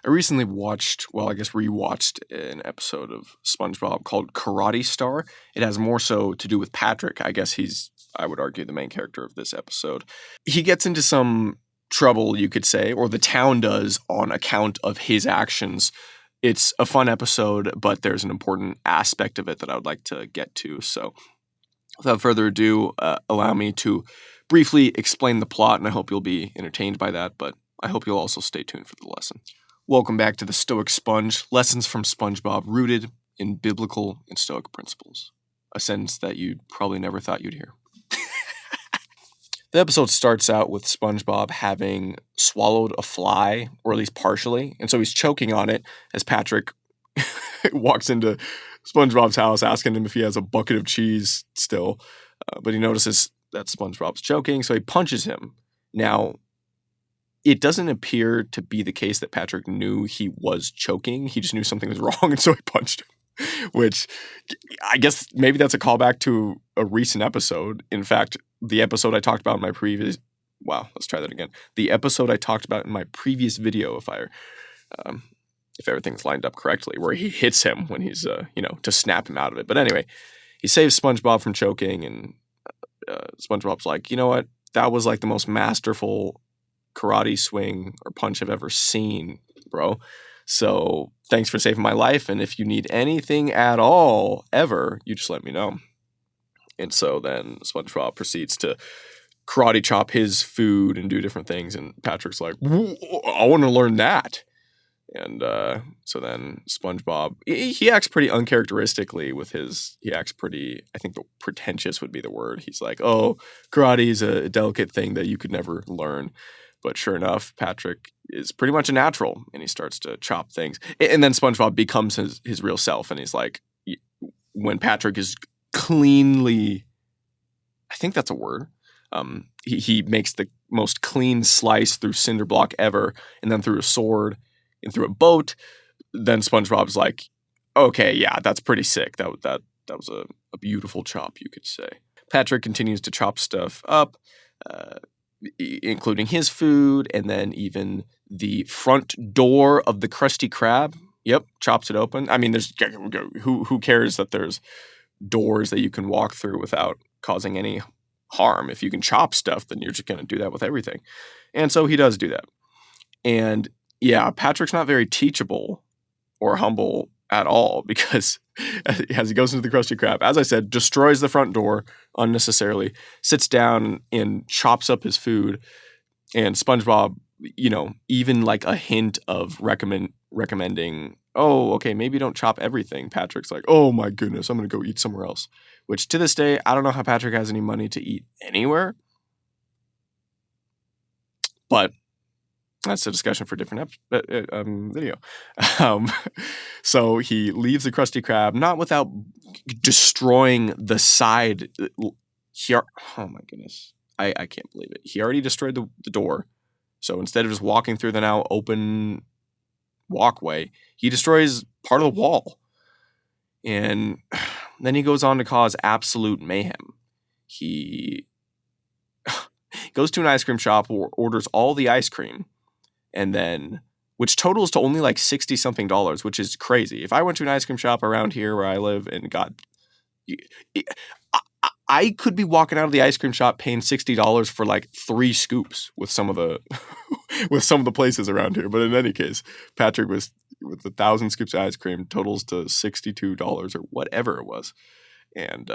I recently rewatched an episode of SpongeBob called Karate Star. It has more so to do with Patrick. I guess I would argue, the main character of this episode. He gets into some trouble, you could say, or the town does, on account of his actions. It's a fun episode, but there's an important aspect of it that I would like to get to. So without further ado, allow me to briefly explain the plot, and I hope you'll be entertained by that, but I hope you'll also stay tuned for the lesson. Welcome back to the Stoic Sponge, lessons from SpongeBob rooted in biblical and Stoic principles. A sentence that you probably never thought you'd hear. The episode starts out with SpongeBob having swallowed a fly, or at least partially, and so he's choking on it as Patrick walks into SpongeBob's house asking him if he has a bucket of cheese still, but he notices that SpongeBob's choking, so he punches him. Now, it doesn't appear to be the case that Patrick knew he was choking. He just knew something was wrong, and so he punched him, which I guess maybe that's a callback to a recent episode. In fact, the episode I talked about in my previous... Wow, let's try that again. The episode I talked about in my previous video, if everything's lined up correctly, where he hits him when he's, to snap him out of it. But anyway, he saves SpongeBob from choking, and SpongeBob's like, you know what? That was like the most masterful karate swing or punch I've ever seen, bro. So thanks for saving my life, and if you need anything at all, ever, you just let me know. And so then SpongeBob proceeds to karate chop his food and do different things, and Patrick's like, I want to learn that. And so then SpongeBob, he acts pretty uncharacteristically with he acts pretty, I think the pretentious would be the word. He's like, oh, karate is a delicate thing that you could never learn. But sure enough, Patrick is pretty much a natural, and he starts to chop things. And then SpongeBob becomes his real self, and he's like, when Patrick is cleanly, I think that's a word, he makes the most clean slice through cinder block ever, and then through a sword, and through a boat, then SpongeBob's like, okay, yeah, that's pretty sick. That was a beautiful chop, you could say. Patrick continues to chop stuff up, including his food, and then even the front door of the Krusty Krab. Yep, chops it open. I mean, who cares that there's doors that you can walk through without causing any harm? If you can chop stuff, then you're just going to do that with everything. And so he does do that. And yeah, Patrick's not very teachable or humble at all, because as he goes into the Krusty Krab, as I said, destroys the front door unnecessarily, sits down and chops up his food, and SpongeBob, even like a hint of recommending, oh, okay, maybe don't chop everything. Patrick's like, oh my goodness, I'm going to go eat somewhere else. Which to this day, I don't know how Patrick has any money to eat anywhere. But that's a discussion for a different video. So he leaves the Krusty Krab, not without destroying the side. Oh my goodness. I can't believe it. He already destroyed the door. So instead of just walking through the now open walkway, he destroys part of the wall. And then he goes on to cause absolute mayhem. He goes to an ice cream shop, orders all the ice cream, and then, which totals to only like $60-something, which is crazy. If I went to an ice cream shop around here where I live and I could be walking out of the ice cream shop paying $60 for like 3 scoops with some of the places around here. But in any case, Patrick was with 1,000 scoops of ice cream totals to $62 or whatever it was. And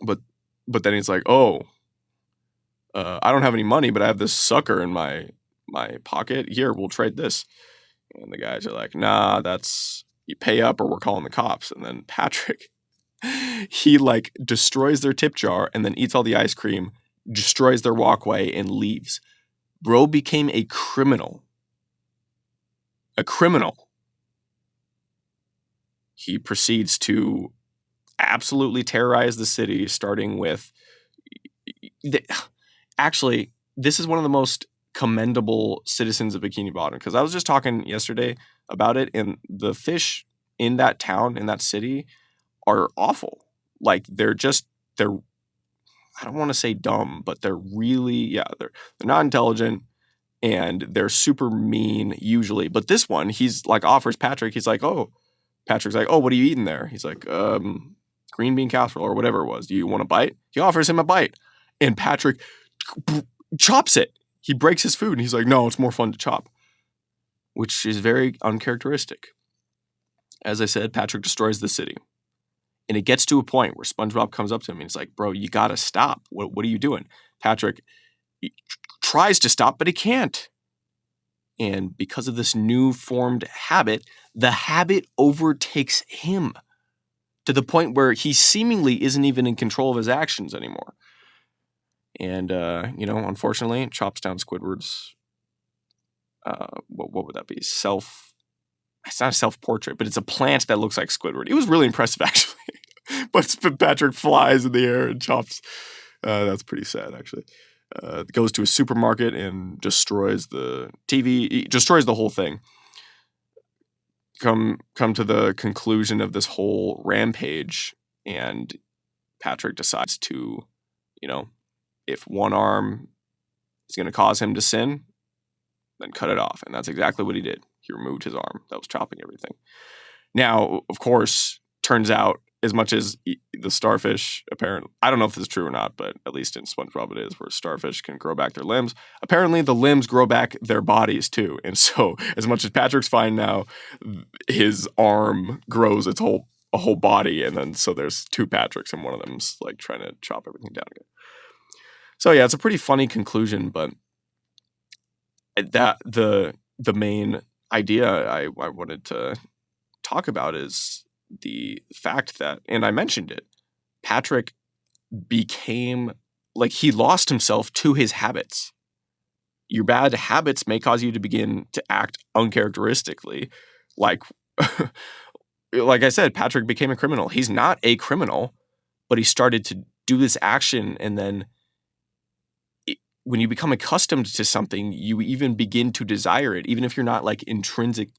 but then he's like, oh, I don't have any money, but I have this sucker in my pocket. Here, we'll trade this. And the guys are like, nah, you pay up or we're calling the cops. And then Patrick, he like destroys their tip jar and then eats all the ice cream, destroys their walkway, and leaves. Bro became a criminal. A criminal. He proceeds to absolutely terrorize the city, starting with... Actually, this is one of the most commendable citizens of Bikini Bottom, because I was just talking yesterday about it, and the fish in that town, in that city, are awful. Like, they're I don't want to say dumb, but they're really, they're not intelligent. and they're super mean usually. But this one, he's like offers Patrick, he's like, oh, Patrick's like, oh, what are you eating there? He's like, green bean casserole or whatever it was. Do you want a bite? He offers him a bite. And Patrick chops it. He breaks his food and he's like, no, it's more fun to chop. Which is very uncharacteristic. As I said, Patrick destroys the city. And it gets to a point where SpongeBob comes up to him and he's like, bro, you gotta stop. What are you doing? Patrick tries to stop, but he can't. And because of this new formed habit, the habit overtakes him to the point where he seemingly isn't even in control of his actions anymore. And, unfortunately, it chops down Squidward's, what would that be? It's not a self-portrait, but it's a plant that looks like Squidward. It was really impressive, actually. But Patrick flies in the air and chops. That's pretty sad, actually. Goes to a supermarket and destroys the TV, destroys the whole thing. Come to the conclusion of this whole rampage, and Patrick decides to, if one arm is going to cause him to sin, then cut it off. And that's exactly what he did. He removed his arm that was chopping everything. Now, of course, turns out, as much as the starfish, apparently, I don't know if this is true or not, but at least in SpongeBob it is, where starfish can grow back their limbs. Apparently, the limbs grow back their bodies too. And so, as much as Patrick's fine now, his arm grows a whole body, and then so there's two Patricks, and one of them's like trying to chop everything down again. So yeah, it's a pretty funny conclusion, but that the main idea I wanted to talk about is the fact that, and I mentioned it, Patrick became, like, he lost himself to his habits. Your bad habits may cause you to begin to act uncharacteristically. Like I said, Patrick became a criminal. He's not a criminal, but he started to do this action, and then when you become accustomed to something, you even begin to desire it, even if you're not like intrinsic,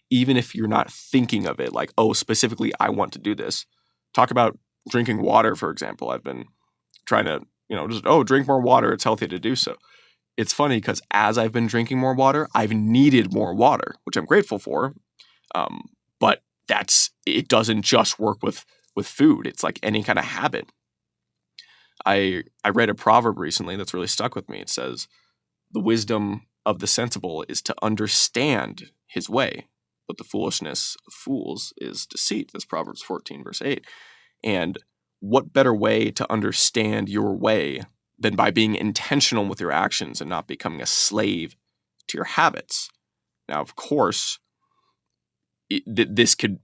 even if you're not thinking of it, like, oh, specifically, I want to do this. Talk about drinking water, for example. I've been trying to, drink more water. It's healthy to do so. It's funny because as I've been drinking more water, I've needed more water, which I'm grateful for. But it doesn't just work with food. It's like any kind of habit. I read a proverb recently that's really stuck with me. It says, the wisdom of the sensible is to understand his way, but the foolishness of fools is deceit. That's Proverbs 14, verse 8. And what better way to understand your way than by being intentional with your actions and not becoming a slave to your habits? Now, of course, this could,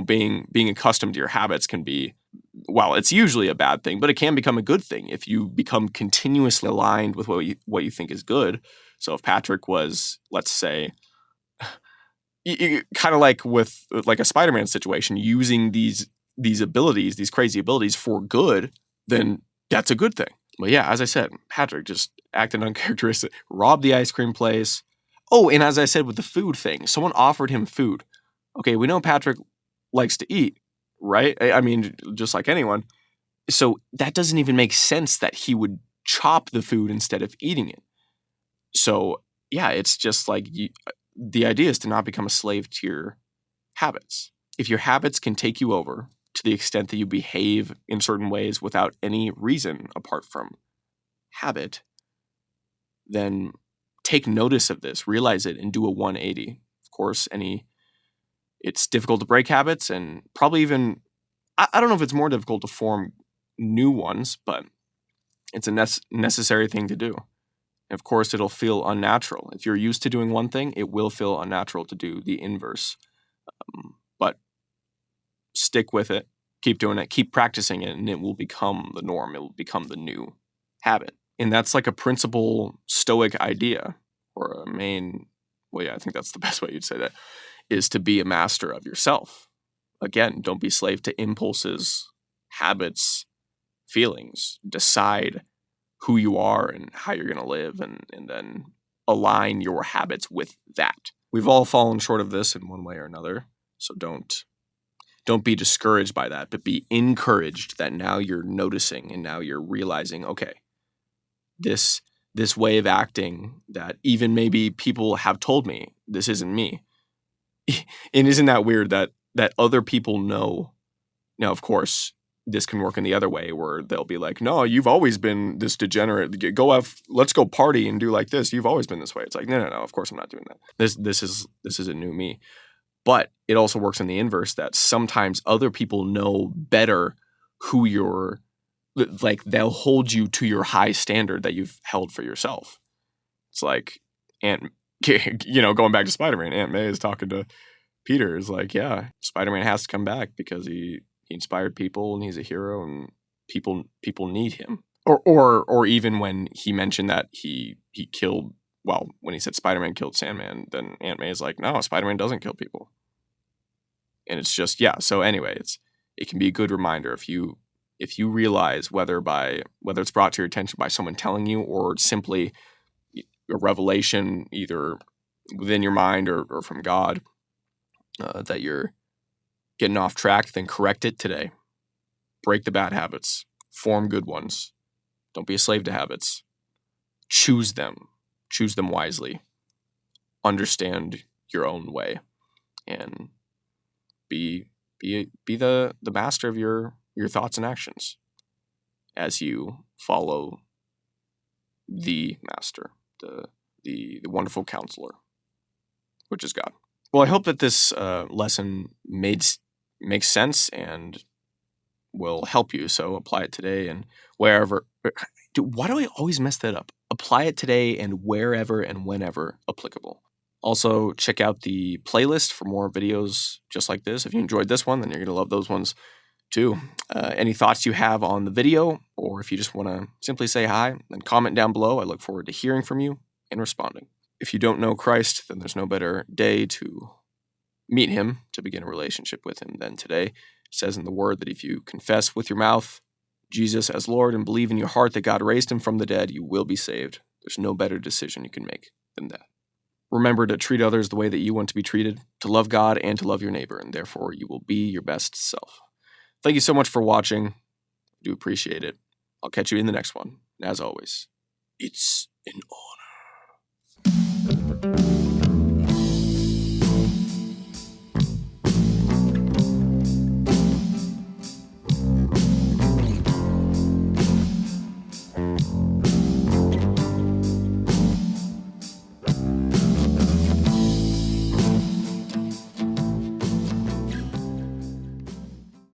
being accustomed to your habits can be, well, it's usually a bad thing, but it can become a good thing if you become continuously aligned with what you think is good. So if Patrick was, let's say, kind of like with like a Spider-Man situation, using these abilities, these crazy abilities for good, then that's a good thing. But yeah, as I said, Patrick just acted uncharacteristic, robbed the ice cream place. Oh, and as I said with the food thing, someone offered him food. Okay, we know Patrick likes to eat, right? I mean, just like anyone. So that doesn't even make sense that he would chop the food instead of eating it. So yeah, it's just like the idea is to not become a slave to your habits. If your habits can take you over to the extent that you behave in certain ways without any reason apart from habit, then take notice of this, realize it, and do a 180. Of course, it's difficult to break habits, and probably even, I don't know if it's more difficult to form new ones, but it's a necessary thing to do. Of course, it'll feel unnatural. If you're used to doing one thing, it will feel unnatural to do the inverse. But stick with it, keep doing it, keep practicing it, and it will become the norm. It will become the new habit. And that's like a principal Stoic idea, or a main, well, yeah, I think that's the best way you'd say that, is to be a master of yourself. Again, don't be slave to impulses, habits, feelings. Decide who you are and how you're going to live, and then align your habits with that. We've all fallen short of this in one way or another, so don't be discouraged by that, but be encouraged that now you're noticing and now you're realizing, okay, this this way of acting that even maybe people have told me this isn't me. And isn't that weird that other people know? Now, of course, this can work in the other way where they'll be like, no, you've always been this degenerate. Let's go party and do like this. You've always been this way. It's like, no, of course I'm not doing that. This is a new me. But it also works in the inverse that sometimes other people know better who you're, like they'll hold you to your high standard that you've held for yourself. It's like, going back to Spider-Man, Aunt May is talking to Peter, is like, yeah, Spider-Man has to come back because he inspired people and he's a hero and people need him. Or even when he mentioned that he killed, well, when he said Spider-Man killed Sandman, then Aunt May is like, no, Spider-Man doesn't kill people. And it's just, yeah. So anyway, it can be a good reminder if you realize whether it's brought to your attention by someone telling you or simply a revelation either within your mind or from God, that you're getting off track, then correct it today. Break the bad habits. Form good ones. Don't be a slave to habits. Choose them. Choose them wisely. Understand your own way. And be the master of your thoughts and actions as you follow the master, the wonderful counselor, which is God. Well, I hope that this lesson makes sense and will help you. So apply it today and wherever. Why do I always mess that up? Apply it today and wherever and whenever applicable. Also, check out the playlist for more videos just like this. If you enjoyed this one, then you're going to love those ones too. Any thoughts you have on the video, or if you just want to simply say hi, then comment down below. I look forward to hearing from you and responding. If you don't know Christ, then there's no better day to meet him, to begin a relationship with him than today. It says in the word that if you confess with your mouth Jesus as Lord and believe in your heart that God raised him from the dead, you will be saved. There's no better decision you can make than that. Remember to treat others the way that you want to be treated, to love God and to love your neighbor, and therefore you will be your best self. Thank you so much for watching. I do appreciate it. I'll catch you in the next one. And as always, it's an honor.